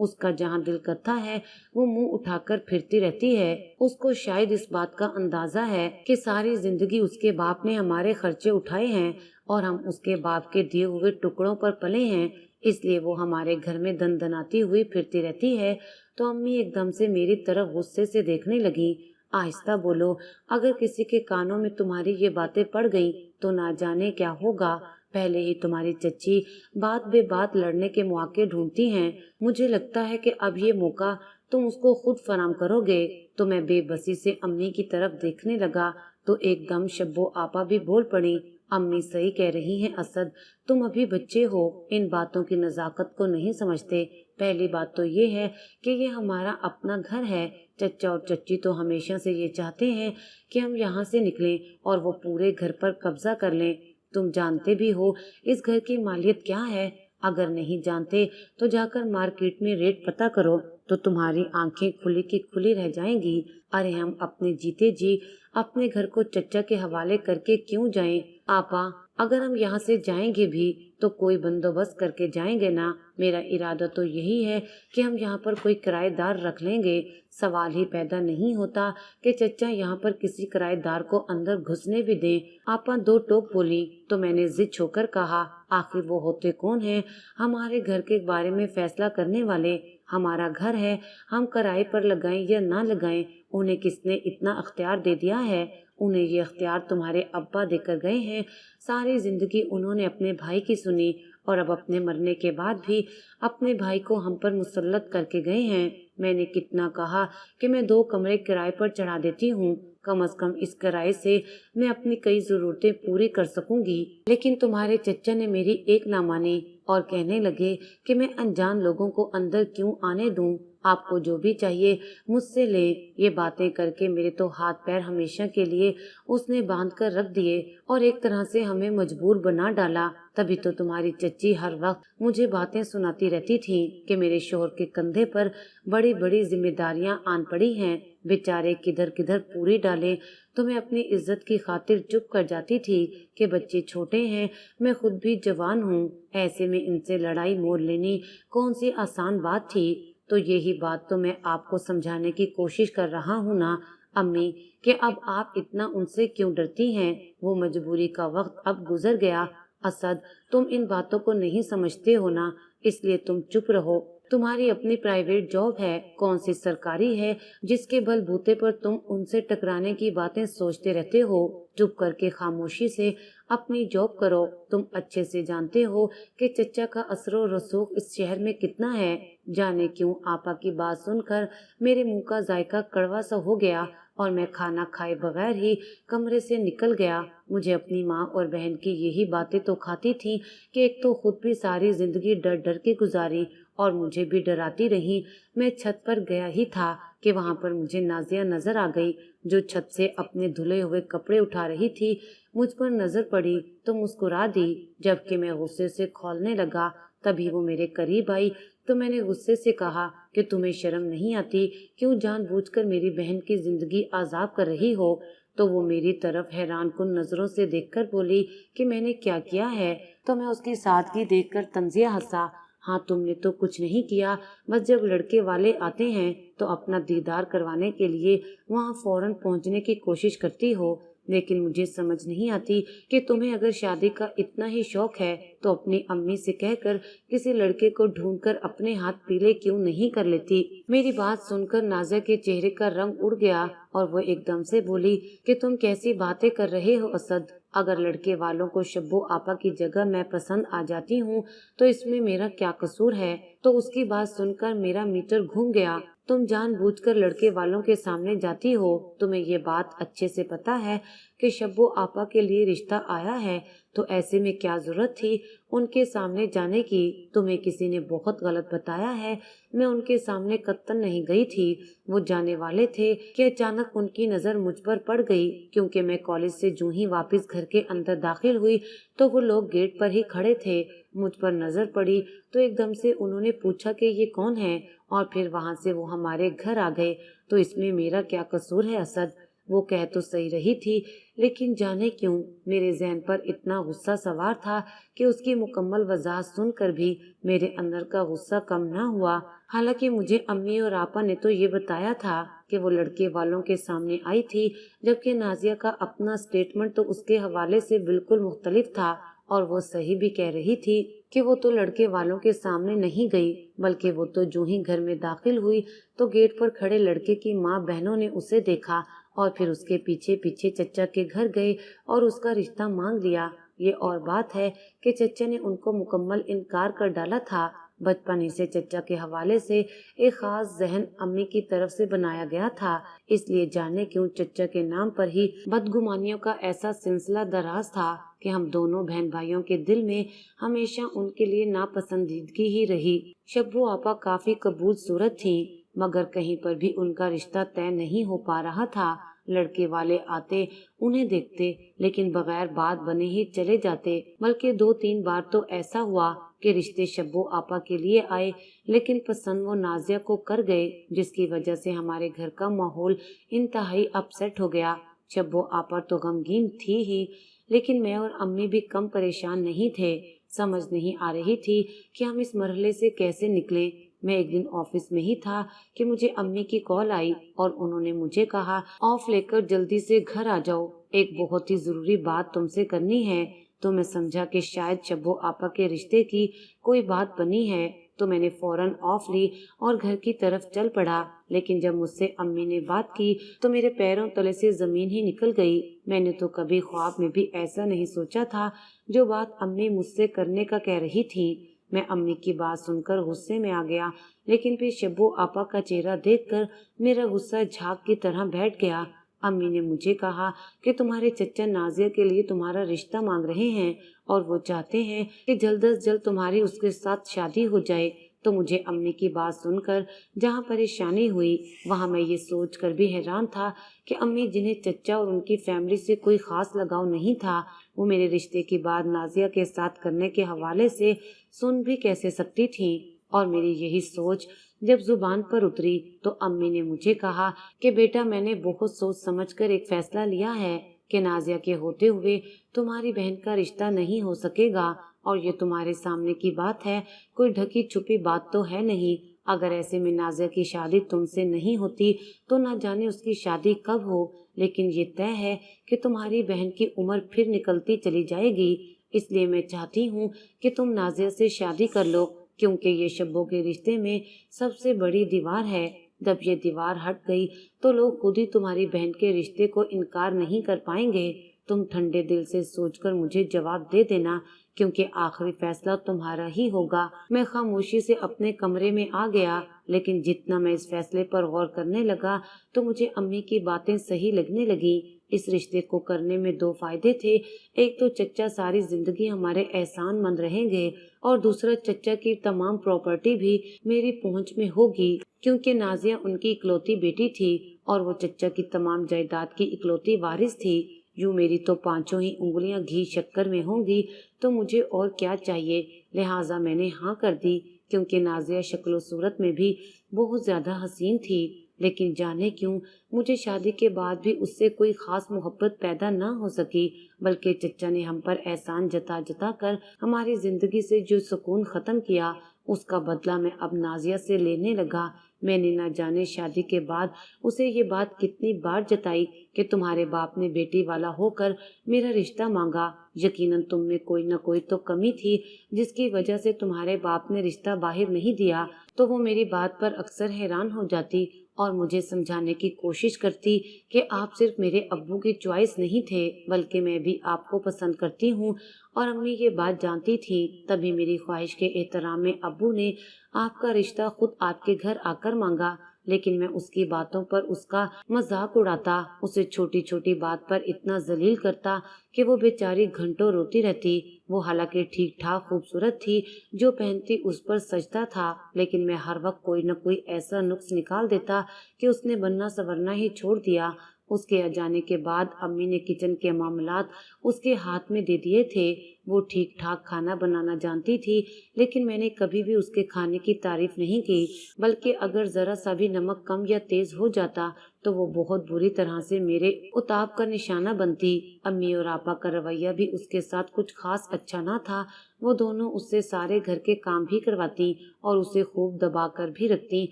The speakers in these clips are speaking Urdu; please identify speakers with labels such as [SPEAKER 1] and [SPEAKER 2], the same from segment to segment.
[SPEAKER 1] اس کا جہاں دل کرتا ہے وہ منہ اٹھا کر پھرتی رہتی ہے۔ اس کو شاید اس بات کا اندازہ ہے کہ ساری زندگی اس کے باپ نے ہمارے خرچے اٹھائے ہیں اور ہم اس کے باپ کے دیے ہوئے ٹکڑوں پر پلے ہیں، اس لیے وہ ہمارے گھر میں دن دناتی ہوئی پھرتی رہتی ہے۔ تو امی ایک دم سے میری طرف غصے سے دیکھنے لگی۔ آہستہ بولو، اگر کسی کے کانوں میں تمہاری یہ باتیں پڑ گئیں تو نہ جانے کیا ہوگا۔ پہلے ہی تمہاری چچی بات بے بات لڑنے کے مواقع ڈھونڈتی ہیں، مجھے لگتا ہے کہ اب یہ موقع تم اس کو خود فراہم کرو گے۔ تو میں بے بسی سے امی کی طرف دیکھنے لگا تو ایک دم شبو آپا بھی بول پڑی، امی صحیح کہہ رہی ہیں اسد، تم ابھی بچے ہو، ان باتوں کی نزاکت کو نہیں سمجھتے۔ پہلی بات تو یہ ہے کہ یہ ہمارا اپنا گھر ہے، چچا اور چچی تو ہمیشہ سے یہ چاہتے ہیں کہ ہم یہاں سے نکلیں اور وہ پورے گھر پر قبضہ کر لیں۔ تم جانتے بھی ہو اس گھر کی مالیت کیا ہے؟ اگر نہیں جانتے تو جا کر مارکیٹ میں ریٹ پتہ کرو تو تمہاری آنکھیں کھلی کی کھلی رہ جائیں گی۔ ارے ہم اپنے جیتے جی اپنے گھر کو چچا کے حوالے کر کے کیوں جائیں؟ آپا، اگر ہم یہاں سے جائیں گے بھی تو کوئی بندوبست کر کے جائیں گے نا۔ میرا ارادہ تو یہی ہے کہ ہم یہاں پر کوئی کرایہ دار رکھ لیں گے۔ سوال ہی پیدا نہیں ہوتا کہ چچا یہاں پر کسی کرایہ دار کو اندر گھسنے بھی دیں۔ آپا دو ٹوک بولی تو میں نے ضد چھو کر کہا، آخر وہ ہوتے کون ہیں ہمارے گھر کے بارے میں فیصلہ کرنے والے؟ ہمارا گھر ہے، ہم کرائے پر لگائیں یا نہ لگائیں انہیں کس نے اتنا اختیار دے دیا ہے؟ انہیں یہ اختیار تمہارے ابا دے کر گئے ہیں۔ ساری زندگی انہوں نے اپنے بھائی کی سنی اور اب اپنے مرنے کے بعد بھی اپنے بھائی کو ہم پر مسلط کر کے گئے ہیں۔ میں نے کتنا کہا کہ میں 2 کمرے کرائے پر چڑھا دیتی ہوں، کم از کم اس کرائے سے میں اپنی کئی ضرورتیں پوری کر سکوں گی، لیکن تمہارے چچا نے میری ایک نہ مانی اور کہنے لگے کہ میں انجان لوگوں کو اندر کیوں آنے دوں، آپ کو جو بھی چاہیے مجھ سے لے۔ یہ باتیں کر کے میرے تو ہاتھ پیر ہمیشہ کے لیے اس نے باندھ کر رکھ دیے اور ایک طرح سے ہمیں مجبور بنا ڈالا۔ تبھی تو تمہاری چچی ہر وقت مجھے باتیں سناتی رہتی تھی کہ میرے شوہر کے کندھے پر بڑی بڑی ذمہ داریاں آن پڑی ہیں، بیچارے کدھر کدھر پوری ڈالیں۔ تو میں اپنی عزت کی خاطر چپ کر جاتی تھی کہ بچے چھوٹے ہیں، میں خود بھی جوان ہوں، ایسے میں ان سے لڑائی مول لینی کون سی آسان بات تھی۔ تو یہی بات تو میں آپ کو سمجھانے کی کوشش کر رہا ہوں نا امی، کہ اب آپ اتنا ان سے کیوں ڈرتی ہیں؟ وہ مجبوری کا وقت اب گزر گیا۔ اسد، تم ان باتوں کو نہیں سمجھتے ہو نا، اس لیے تم چپ رہو۔ تمہاری اپنی پرائیویٹ جاب ہے، کون سی سرکاری ہے جس کے بل بوتے پر تم ان سے ٹکرانے کی باتیں سوچتے رہتے ہو؟ چپ کر کے خاموشی سے اپنی جاب کرو۔ تم اچھے سے جانتے ہو کہ چچا کا اثر و رسوخ اس شہر میں کتنا ہے۔ جانے کیوں آپا کی بات سن کر میرے منہ کا ذائقہ کڑوا سا ہو گیا اور میں کھانا کھائے بغیر ہی کمرے سے نکل گیا۔ مجھے اپنی ماں اور بہن کی یہی باتیں تو کھاتی تھیں کہ ایک تو خود بھی ساری زندگی ڈر ڈر کے گزاری اور مجھے بھی ڈراتی رہی۔ میں چھت پر گیا ہی تھا کہ وہاں پر مجھے نازیہ نظر آ گئی، جو چھت سے اپنے دھلے ہوئے کپڑے اٹھا رہی تھی۔ مجھ پر نظر پڑی تو مسکرا دی، جبکہ میں غصے سے کھولنے لگا۔ تبھی وہ میرے قریب آئی تو میں نے غصے سے کہا کہ تمہیں شرم نہیں آتی؟ کیوں جان بوجھ کر میری بہن کی زندگی عذاب کر رہی ہو؟ تو وہ میری طرف حیران کن نظروں سے دیکھ کر بولی کہ میں نے کیا کیا ہے؟ تو میں اس کی سادگی دیکھ کر طنزیہ ہنسا۔ ہاں، تم نے تو کچھ نہیں کیا، بس جب لڑکے والے آتے ہیں تو اپنا دیدار کروانے کے لیے وہاں فوراً پہنچنے کی کوشش کرتی ہو۔ لیکن مجھے سمجھ نہیں آتی کہ تمہیں اگر شادی کا اتنا ہی شوق ہے تو اپنی امی سے کہہ کر کسی لڑکے کو ڈھونڈ کر اپنے ہاتھ پیلے کیوں نہیں کر لیتی۔ میری بات سن کر نازیہ کے چہرے کا رنگ اڑ گیا اور وہ ایک دم سے بولی کہ تم کیسی باتیں کر رہے ہو اسد؟ اگر لڑکے والوں کو شبو آپا کی جگہ میں پسند آ جاتی ہوں تو اس میں میرا کیا قصور ہے؟ تو اس کی بات سن کر میرا میٹر گھوم گیا۔ تم جان بوجھ کر لڑکے والوں کے سامنے جاتی ہو، تمہیں یہ بات اچھے سے پتا ہے کہ شبو آپا کے لیے رشتہ آیا ہے، تو ایسے میں کیا ضرورت تھی ان کے سامنے جانے کی؟ تمہیں کسی نے بہت غلط بتایا ہے، میں ان کے سامنے قطعاً نہیں گئی تھی۔ وہ جانے والے تھے کہ اچانک ان کی نظر مجھ پر پڑ گئی، کیونکہ میں کالج سے جو ہی واپس گھر کے اندر داخل ہوئی تو وہ لوگ گیٹ پر ہی کھڑے تھے۔ مجھ پر نظر پڑی تو ایک دم سے انہوں نے پوچھا کہ یہ کون ہے، اور پھر وہاں سے وہ ہمارے گھر آ گئے۔ تو اس میں میرا کیا قصور ہے اسد؟ وہ کہہ تو صحیح رہی تھی، لیکن جانے کیوں میرے ذہن پر اتنا غصہ سوار تھا کہ اس کی مکمل وضاحت سن کر بھی میرے اندر کا غصہ کم نہ ہوا۔ حالانکہ مجھے امی اور آپا نے تو یہ بتایا تھا کہ وہ لڑکے والوں کے سامنے آئی تھی، جبکہ نازیہ کا اپنا سٹیٹمنٹ تو اس کے حوالے سے بالکل مختلف تھا، اور وہ صحیح بھی کہہ رہی تھی کہ وہ تو لڑکے والوں کے سامنے نہیں گئی، بلکہ وہ تو جو ہی گھر میں داخل ہوئی تو گیٹ پر کھڑے لڑکے کی ماں بہنوں نے اسے دیکھا اور پھر اس کے پیچھے پیچھے چچا کے گھر گئے اور اس کا رشتہ مانگ لیا۔ یہ اور بات ہے کہ چچا نے ان کو مکمل انکار کر ڈالا تھا۔ بچپن ہی سے چچا کے حوالے سے ایک خاص ذہن امی کی طرف سے بنایا گیا تھا، اس لیے جانے کیوں چچا کے نام پر ہی بدگمانیوں کا ایسا سلسلہ دراز تھا کہ ہم دونوں بہن بھائیوں کے دل میں ہمیشہ ان کے لیے ناپسندیدگی ہی رہی۔ شبو آپا کافی قبول صورت تھیں، مگر کہیں پر بھی ان کا رشتہ طے نہیں ہو پا رہا تھا۔ لڑکے والے آتے، انہیں دیکھتے، لیکن بغیر بات بنے ہی چلے جاتے، بلکہ 2-3 بار تو ایسا ہوا کہ رشتے شبو آپا کے لیے آئے لیکن پسند وہ نازیہ کو کر گئے، جس کی وجہ سے ہمارے گھر کا ماحول انتہائی اپسیٹ ہو گیا۔ شبو آپا تو غمگین تھی ہی، لیکن میں اور امی بھی کم پریشان نہیں تھے۔ سمجھ نہیں آ رہی تھی کہ ہم اس مرحلے سے کیسے نکلیں۔ میں ایک دن آفس میں ہی تھا کہ مجھے امی کی کال آئی اور انہوں نے مجھے کہا آف لے کر جلدی سے گھر آ جاؤ، ایک بہت ہی ضروری بات تم سے کرنی ہے۔ تو میں سمجھا کہ شاید شبو آپا کے رشتے کی کوئی بات بنی ہے، تو میں نے فوراً آف لی اور گھر کی طرف چل پڑا۔ لیکن جب مجھ سے امی نے بات کی تو میرے پیروں تلے سے زمین ہی نکل گئی۔ میں نے تو کبھی خواب میں بھی ایسا نہیں سوچا تھا جو بات امی مجھ سے کرنے کا کہہ رہی تھی۔ میں امی کی بات سن کر غصے میں آ گیا، لیکن پھر شبو آپا کا چہرہ دیکھ کر میرا غصہ جھاگ کی طرح بیٹھ گیا۔ امی نے مجھے کہا کہ تمہارے چچا نازیہ کے لیے تمہارا رشتہ مانگ رہے ہیں اور وہ چاہتے ہیں کہ جلد از جلد تمہاری اس کے ساتھ شادی ہو جائے۔ تو مجھے امی کی بات سن کر جہاں پریشانی ہوئی، وہاں میں یہ سوچ کر بھی حیران تھا کہ امی جنہیں چچا اور ان کی فیملی سے کوئی خاص لگاؤ نہیں تھا، وہ میرے رشتے کی بات نازیہ کے ساتھ کرنے کے حوالے سے سن بھی کیسے سکتی تھیں۔ اور میری یہی سوچ جب زبان پر اتری تو امی نے مجھے کہا کہ بیٹا میں نے بہت سوچ سمجھ کر ایک فیصلہ لیا ہے کہ نازیہ کے ہوتے ہوئے تمہاری بہن کا رشتہ نہیں ہو سکے گا، اور یہ تمہارے سامنے کی بات ہے، کوئی ڈھکی چھپی بات تو ہے نہیں۔ اگر ایسے میں نازیہ کی شادی تم سے نہیں ہوتی تو نہ جانے اس کی شادی کب ہو، لیکن یہ طے ہے کہ تمہاری بہن کی عمر پھر نکلتی چلی جائے گی، اس لیے میں چاہتی ہوں کہ تم نازیہ سے شادی کر لو، کیونکہ یہ شبو کے رشتے میں سب سے بڑی دیوار ہے۔ جب یہ دیوار ہٹ گئی تو لوگ خود ہی تمہاری بہن کے رشتے کو انکار نہیں کر پائیں گے۔ تم ٹھنڈے دل سے سوچ کر مجھے جواب دے دینا، کیونکہ آخری فیصلہ تمہارا ہی ہوگا۔ میں خاموشی سے اپنے کمرے میں آ گیا، لیکن جتنا میں اس فیصلے پر غور کرنے لگا تو مجھے امی کی باتیں صحیح لگنے لگیں۔ اس رشتے کو کرنے میں 2 فائدے تھے، ایک تو چچا ساری زندگی ہمارے احسان مند رہیں گے، اور دوسرا چچا کی تمام پراپرٹی بھی میری پہنچ میں ہوگی، کیونکہ نازیہ ان کی اکلوتی بیٹی تھی اور وہ چچا کی تمام جائیداد کی اکلوتی وارث تھی۔ یوں میری تو 5 ہی انگلیاں گھی شکر میں ہوں گی، تو مجھے اور کیا چاہیے۔ لہٰذا میں نے ہاں کر دی، کیونکہ نازیہ شکل و صورت میں بھی بہت زیادہ حسین تھی، لیکن جانے کیوں مجھے شادی کے بعد بھی اس سے کوئی خاص محبت پیدا نہ ہو سکی، بلکہ چچا نے ہم پر احسان جتا جتا کر ہماری زندگی سے جو سکون ختم کیا، اس کا بدلہ میں اب نازیہ سے لینے لگا۔ میں نے نہ جانے شادی کے بعد اسے یہ بات کتنی بار جتائی کہ تمہارے باپ نے بیٹی والا ہو کر میرا رشتہ مانگا، یقیناً تم میں کوئی نہ کوئی تو کمی تھی جس کی وجہ سے تمہارے باپ نے رشتہ باہر نہیں دیا۔ تو وہ میری بات پر اکثر حیران ہو جاتی اور مجھے سمجھانے کی کوشش کرتی کہ آپ صرف میرے ابو کی چوائس نہیں تھے، بلکہ میں بھی آپ کو پسند کرتی ہوں، اور امی یہ بات جانتی تھی، تبھی میری خواہش کے احترام میں ابو نے آپ کا رشتہ خود آپ کے گھر آ کر مانگا۔ لیکن میں اس کی باتوں پر اس کا مذاق اڑاتا، اسے چھوٹی چھوٹی بات پر اتنا ذلیل کرتا کہ وہ بیچاری گھنٹوں روتی رہتی۔ وہ حالانکہ ٹھیک ٹھاک خوبصورت تھی، جو پہنتی اس پر سجتا تھا، لیکن میں ہر وقت کوئی نہ کوئی ایسا نقص نکال دیتا کہ اس نے بننا سنورنا ہی چھوڑ دیا۔ اس کے آ جانے کے بعد امی نے کچن کے معاملات اس کے ہاتھ میں دے دیے تھے۔ وہ ٹھیک ٹھاک کھانا بنانا جانتی تھی، لیکن میں نے کبھی بھی اس کے کھانے کی تعریف نہیں کی، بلکہ اگر ذرا سا بھی نمک کم یا تیز ہو جاتا تو وہ بہت بری طرح سے میرے اتاب کا نشانہ بنتی۔ امی اور آپا کا رویہ بھی اس کے ساتھ کچھ خاص اچھا نہ تھا۔ وہ دونوں اس سے سارے گھر کے کام بھی کرواتی اور اسے خوب دبا کر بھی رکھتی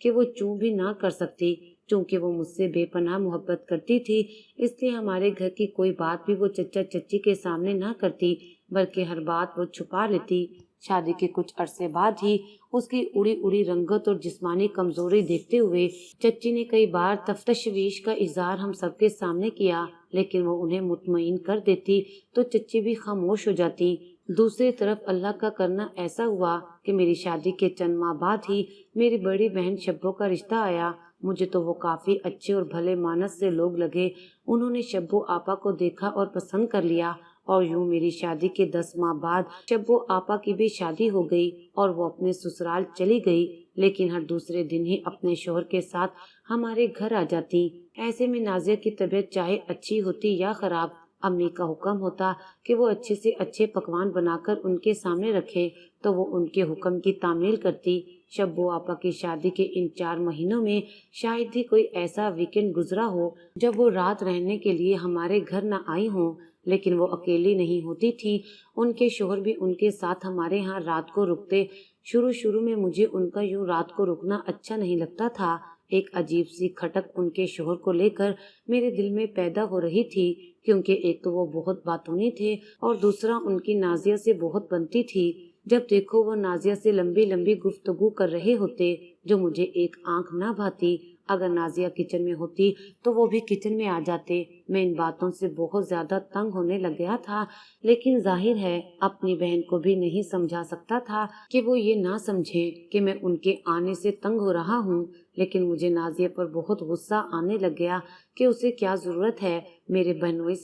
[SPEAKER 1] کہ وہ چوں بھی نہ کر سکتی۔ چونکہ وہ مجھ سے بے پناہ محبت کرتی تھی، اس لیے ہمارے گھر کی کوئی بات بھی وہ چچا چچی کے سامنے نہ کرتی، بلکہ ہر بات وہ چھپا لیتی۔ شادی کے کچھ عرصے بعد ہی اس کی اڑی اڑی رنگت اور جسمانی کمزوری دیکھتے ہوئے چچی نے کئی بار تشویش کا اظہار ہم سب کے سامنے کیا، لیکن وہ انہیں مطمئن کر دیتی تو چچی بھی خاموش ہو جاتی۔ دوسری طرف اللہ کا کرنا ایسا ہوا کہ میری شادی کے چند ماہ بعد ہی میری بڑی بہن شبو کا رشتہ آیا۔ مجھے تو وہ کافی اچھے اور بھلے مانس سے لوگ لگے۔ انہوں نے شبو آپا کو دیکھا اور پسند کر لیا، اور یوں میری شادی کے 10 ماہ بعد شبو آپا کی بھی شادی ہو گئی اور وہ اپنے سسرال چلی گئی، لیکن ہر دوسرے دن ہی اپنے شوہر کے ساتھ ہمارے گھر آ جاتی۔ ایسے میں نازیہ کی طبیعت چاہے اچھی ہوتی یا خراب، امی کا حکم ہوتا کہ وہ اچھے سے اچھے پکوان بنا کر ان کے سامنے رکھے تو وہ ان کے حکم کی تعمیل کرتی۔ شبو آپا کی شادی کے ان 4 مہینوں میں شاید ہی کوئی ایسا ویکنڈ گزرا ہو جب وہ رات رہنے کے لیے ہمارے گھر نہ آئی ہوں، لیکن وہ اکیلی نہیں ہوتی تھی، ان کے شوہر بھی ان کے ساتھ ہمارے ہاں رات کو رکتے۔ شروع میں مجھے ان کا یوں رات کو رکنا اچھا نہیں لگتا تھا۔ ایک عجیب سی کھٹک ان کے شوہر کو لے کر میرے دل میں پیدا ہو رہی تھی، کیونکہ ایک تو وہ بہت باتونی تھے اور دوسرا ان کی نازیہ سے بہت بنتی تھی۔ جب دیکھو وہ نازیہ سے لمبی لمبی گفتگو کر رہے ہوتے جو مجھے ایک آنکھ نہ بھاتی۔ اگر نازیہ کچن میں ہوتی تو وہ بھی کچن میں آ جاتے۔ میں ان باتوں سے بہت زیادہ تنگ ہونے لگ گیا تھا، لیکن ظاہر ہے اپنی بہن کو بھی نہیں سمجھا سکتا تھا کہ وہ یہ نہ سمجھے کہ میں ان کے آنے سے تنگ ہو رہا ہوں۔ لیکن مجھے نازیہ پر بہت غصہ آنے لگ گیا کہ اسے کیا ضرورت ہے میرے بہنوئی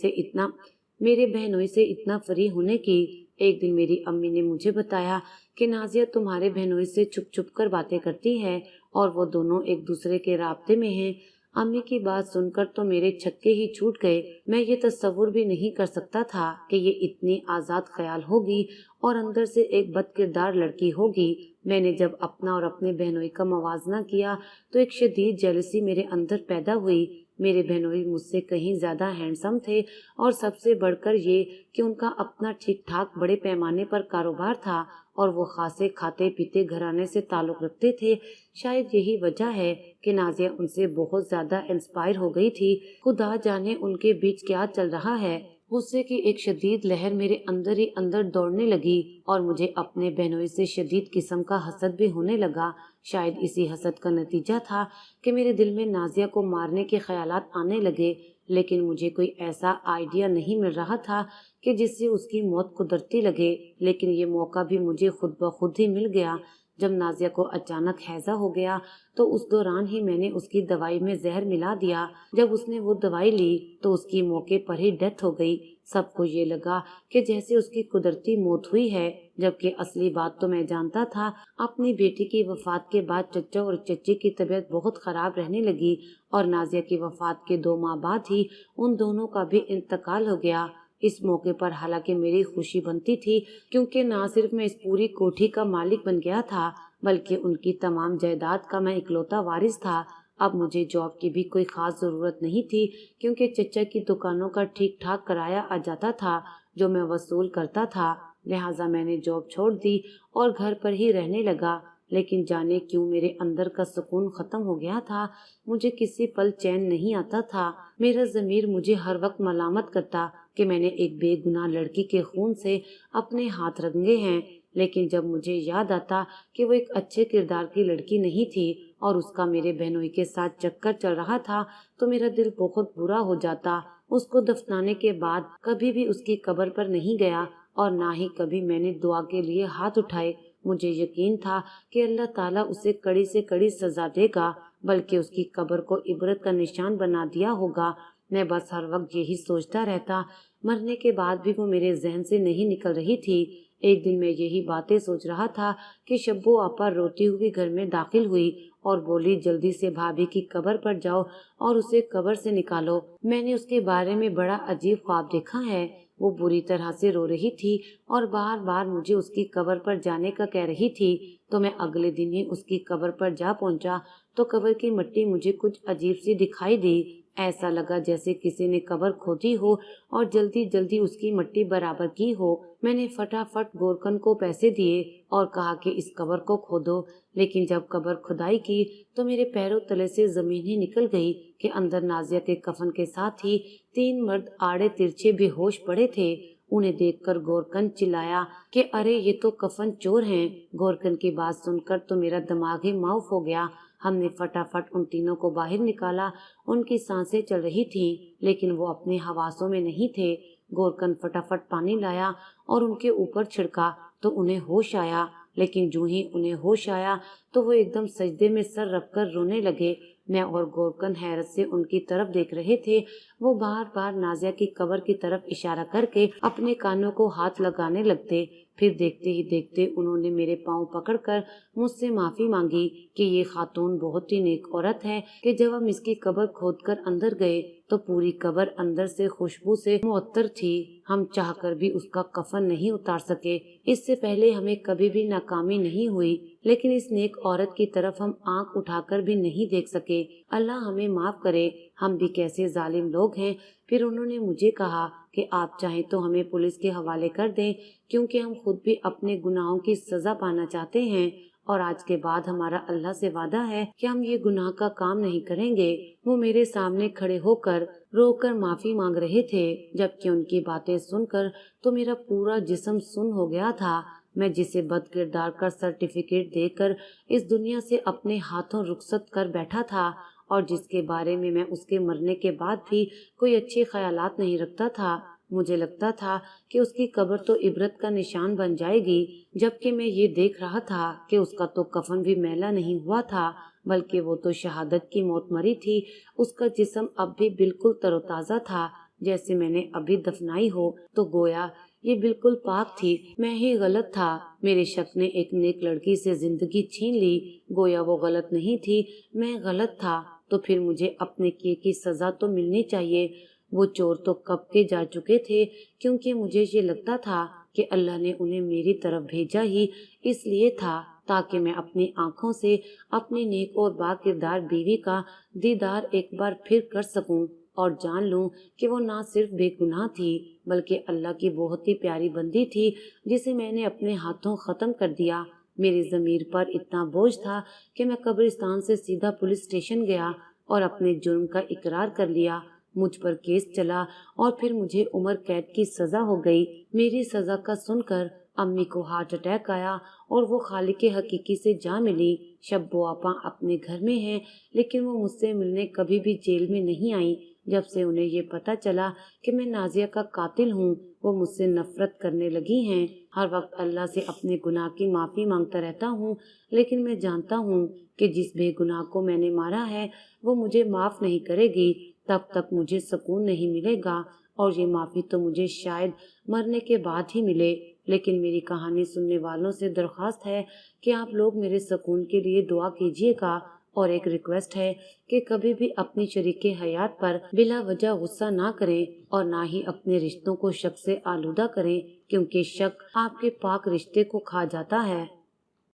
[SPEAKER 1] سے اتنا فری ہونے کی۔ ایک دن میری امی نے مجھے بتایا کہ نازیہ تمہارے بہنوئی سے چھپ چھپ کر باتیں کرتی ہے اور وہ دونوں ایک دوسرے کے رابطے میں ہیں۔ امی کی بات سن کر تو میرے چھکے ہی چھوٹ گئے۔ میں یہ تصور بھی نہیں کر سکتا تھا کہ یہ اتنی آزاد خیال ہوگی اور اندر سے ایک بد کردار لڑکی ہوگی۔ میں نے جب اپنا اور اپنے بہنوئی کا موازنہ کیا تو ایک شدید جیلسی میرے اندر پیدا ہوئی۔ میرے بہنوئی مجھ سے کہیں زیادہ ہینڈسم تھے، اور سب سے بڑھ کر یہ کہ ان کا اپنا ٹھیک ٹھاک بڑے پیمانے پر کاروبار تھا اور وہ خاصے کھاتے پیتے گھرانے سے تعلق رکھتے تھے۔ شاید یہی وجہ ہے کہ نازیہ ان سے بہت زیادہ انسپائر ہو گئی تھی۔ خدا جانے ان کے بیچ کیا چل رہا ہے۔ غصے کی ایک شدید لہر میرے اندر ہی اندر دوڑنے لگی اور مجھے اپنے بہنوئی سے شدید قسم کا حسد بھی ہونے لگا۔ شاید اسی حسد کا نتیجہ تھا کہ میرے دل میں نازیہ کو مارنے کے خیالات آنے لگے، لیکن مجھے کوئی ایسا آئیڈیا نہیں مل رہا تھا کہ جس سے اس کی موت قدرتی لگے۔ لیکن یہ موقع بھی مجھے خود بخود ہی مل گیا۔ جب نازیہ کو اچانک ہیضہ ہو گیا تو اس دوران ہی میں نے اس کی دوائی میں زہر ملا دیا۔ جب اس نے وہ دوائی لی تو اس کی موقع پر ہی ڈیتھ ہو گئی۔ سب کو یہ لگا کہ جیسے اس کی قدرتی موت ہوئی ہے، جبکہ اصلی بات تو میں جانتا تھا۔ اپنی بیٹی کی وفات کے بعد چچا اور چچی کی طبیعت بہت خراب رہنے لگی اور نازیہ کی وفات کے 2 ماہ بعد ہی ان دونوں کا بھی انتقال ہو گیا۔ اس موقع پر حالانکہ میری خوشی بنتی تھی، کیونکہ نہ صرف میں اس پوری کوٹھی کا مالک بن گیا تھا بلکہ ان کی تمام جائیداد کا میں اکلوتا وارث تھا۔ اب مجھے جاب کی بھی کوئی خاص ضرورت نہیں تھی، کیونکہ چچا کی دکانوں کا ٹھیک ٹھاک کرایہ آ جاتا تھا جو میں وصول کرتا تھا۔ لہٰذا میں نے جاب چھوڑ دی اور گھر پر ہی رہنے لگا۔ لیکن جانے کیوں میرے اندر کا سکون ختم ہو گیا تھا۔ مجھے کسی پل چین نہیں آتا تھا۔ میرا ضمیر مجھے ہر وقت ملامت کرتا کہ میں نے ایک بے گناہ لڑکی کے خون سے اپنے ہاتھ رنگے ہیں، لیکن جب مجھے یاد آتا کہ وہ ایک اچھے کردار کی لڑکی نہیں تھی اور اس کا میرے بہنوئی کے ساتھ چکر چل رہا تھا تو میرا دل بہت برا ہو جاتا۔ اس کو دفنانے کے بعد کبھی بھی اس کی قبر پر نہیں گیا اور نہ ہی کبھی میں نے دعا کے لیے ہاتھ اٹھائے۔ مجھے یقین تھا کہ اللہ تعالیٰ اسے کڑی سے کڑی سزا دے گا، بلکہ اس کی قبر کو عبرت کا نشان بنا دیا ہوگا۔ میں بس ہر وقت یہی سوچتا رہتا۔ مرنے کے بعد بھی وہ میرے ذہن سے نہیں نکل رہی تھی۔ ایک دن میں یہی باتیں سوچ رہا تھا کہ شبو آپا روتی ہوئی گھر میں داخل ہوئی اور بولی جلدی سے بھابھی کی قبر پر جاؤ اور اسے قبر سے نکالو۔ میں نے اس کے بارے میں بڑا عجیب خواب دیکھا ہے۔ وہ بری طرح سے رو رہی تھی اور بار بار مجھے اس کی قبر پر جانے کا کہہ رہی تھی۔ تو میں اگلے دن ہی اس کی قبر پر جا پہنچا تو قبر کی مٹی مجھے کچھ عجیب سی دکھائی دی۔ ایسا لگا جیسے کسی نے قبر کھودی ہو اور جلدی جلدی اس کی مٹی برابر کی ہو۔ میں نے فٹافٹ گورکن کو پیسے دیے اور کہا کہ اس قبر کو کھودو، لیکن جب قبر کھدائی کی تو میرے پیروں تلے سے زمین ہی نکل گئی کہ اندر نازیہ کے کفن کے ساتھ ہی 3 مرد آڑے ترچھے بے ہوش پڑے تھے۔ انہیں دیکھ کر گورکن چلایا کہ ارے یہ تو کفن چور ہیں۔ گورکن کی بات سن کر تو میرا دماغ ہی معاف ہو گیا۔ ہم نے فٹافٹ ان تینوں کو باہر نکالا۔ ان کی سانسیں چل رہی تھیں لیکن وہ اپنے حواسوں میں نہیں تھے۔ گورکن فٹافٹ پانی لایا اور ان کے اوپر چھڑکا تو انہیں ہوش آیا، لیکن جو ہی انہیں ہوش آیا تو وہ ایک دم سجدے میں سر رکھ کر رونے لگے۔ میں اور گورکن حیرت سے ان کی طرف دیکھ رہے تھے۔ وہ بار بار نازیہ کی قبر کی طرف اشارہ کر کے اپنے کانوں کو ہاتھ لگانے لگتے۔ پھر دیکھتے ہی دیکھتے انہوں نے میرے پاؤں پکڑ کر مجھ سے معافی مانگی کہ یہ خاتون بہت ہی نیک عورت ہے کہ جب ہم اس کی قبر کھود کر اندر گئے تو پوری قبر اندر سے خوشبو سے معطر تھی۔ ہم چاہ کر بھی اس کا کفن نہیں اتار سکے۔ اس سے پہلے ہمیں کبھی بھی ناکامی نہیں ہوئی، لیکن اس نیک عورت کی طرف ہم آنکھ اٹھا کر بھی نہیں دیکھ سکے۔ اللہ ہمیں معاف کرے، ہم بھی کیسے ظالم لوگ ہیں۔ پھر انہوں نے مجھے کہا کہ آپ چاہیں تو ہمیں پولیس کے حوالے کر دیں، کیونکہ ہم خود بھی اپنے گناہوں کی سزا پانا چاہتے ہیں، اور آج کے بعد ہمارا اللہ سے وعدہ ہے کہ ہم یہ گناہ کا کام نہیں کریں گے۔ وہ میرے سامنے کھڑے ہو کر رو کر معافی مانگ رہے تھے، جبکہ ان کی باتیں سن کر تو میرا پورا جسم سن ہو گیا تھا۔ میں جسے بد کردار کا سرٹیفکیٹ دے کر اس دنیا سے اپنے ہاتھوں رخصت کر بیٹھا تھا، اور جس کے بارے میں اس کے مرنے کے بعد بھی کوئی اچھے خیالات نہیں رکھتا تھا، مجھے لگتا تھا کہ اس کی قبر تو عبرت کا نشان بن جائے گی، جبکہ میں یہ دیکھ رہا تھا کہ اس کا تو کفن بھی میلا نہیں ہوا تھا، بلکہ وہ تو شہادت کی موت مری تھی۔ اس کا جسم اب بھی بالکل تر و تازہ تھا، جیسے میں نے ابھی دفنائی ہو، تو گویا یہ بالکل پاک تھی۔ میں ہی غلط تھا، میرے شک نے ایک نیک لڑکی سے زندگی چھین لی۔ گویا وہ غلط نہیں تھی، میں غلط تھا، تو پھر مجھے اپنے کیے کی سزا تو ملنی چاہیے۔ وہ چور تو کب کے جا چکے تھے، کیونکہ مجھے یہ لگتا تھا کہ اللہ نے انہیں میری طرف بھیجا ہی اس لیے تھا تاکہ میں اپنی آنکھوں سے اپنی نیک اور با کردار بیوی کا دیدار ایک بار پھر کر سکوں اور جان لوں کہ وہ نہ صرف بے گناہ تھی بلکہ اللہ کی بہت ہی پیاری بندی تھی جسے میں نے اپنے ہاتھوں ختم کر دیا۔ میری ضمیر پر اتنا بوجھ تھا کہ میں قبرستان سے سیدھا پولیس اسٹیشن گیا اور اپنے جرم کا اقرار کر لیا۔ مجھ پر کیس چلا اور پھر مجھے عمر قید کی سزا ہو گئی۔ میری سزا کا سن کر امی کو ہارٹ اٹیک آیا اور وہ خالق حقیقی سے جا ملی۔ شبو آپا اپنے گھر میں ہیں، لیکن وہ مجھ سے ملنے کبھی بھی جیل میں نہیں آئیں۔ جب سے انہیں یہ پتہ چلا کہ میں نازیہ کا قاتل ہوں، وہ مجھ سے نفرت کرنے لگی ہیں۔ ہر وقت اللہ سے اپنے گناہ کی معافی مانگتا رہتا ہوں، لیکن میں جانتا ہوں کہ جس بے گناہ کو میں نے مارا ہے وہ مجھے معاف نہیں کرے گی۔ تب تک مجھے سکون نہیں ملے گا، اور یہ معافی تو مجھے شاید مرنے کے بعد ہی ملے۔ لیکن میری کہانی سننے والوں سے درخواست ہے کہ آپ لوگ میرے سکون کے لیے دعا کیجیے گا، اور ایک ریکویسٹ ہے کہ کبھی بھی اپنی شریک حیات پر بلا وجہ غصہ نہ کریں اور نہ ہی اپنے رشتوں کو شک سے آلودہ کریں، کیونکہ شک آپ کے پاک رشتے کو کھا جاتا ہے۔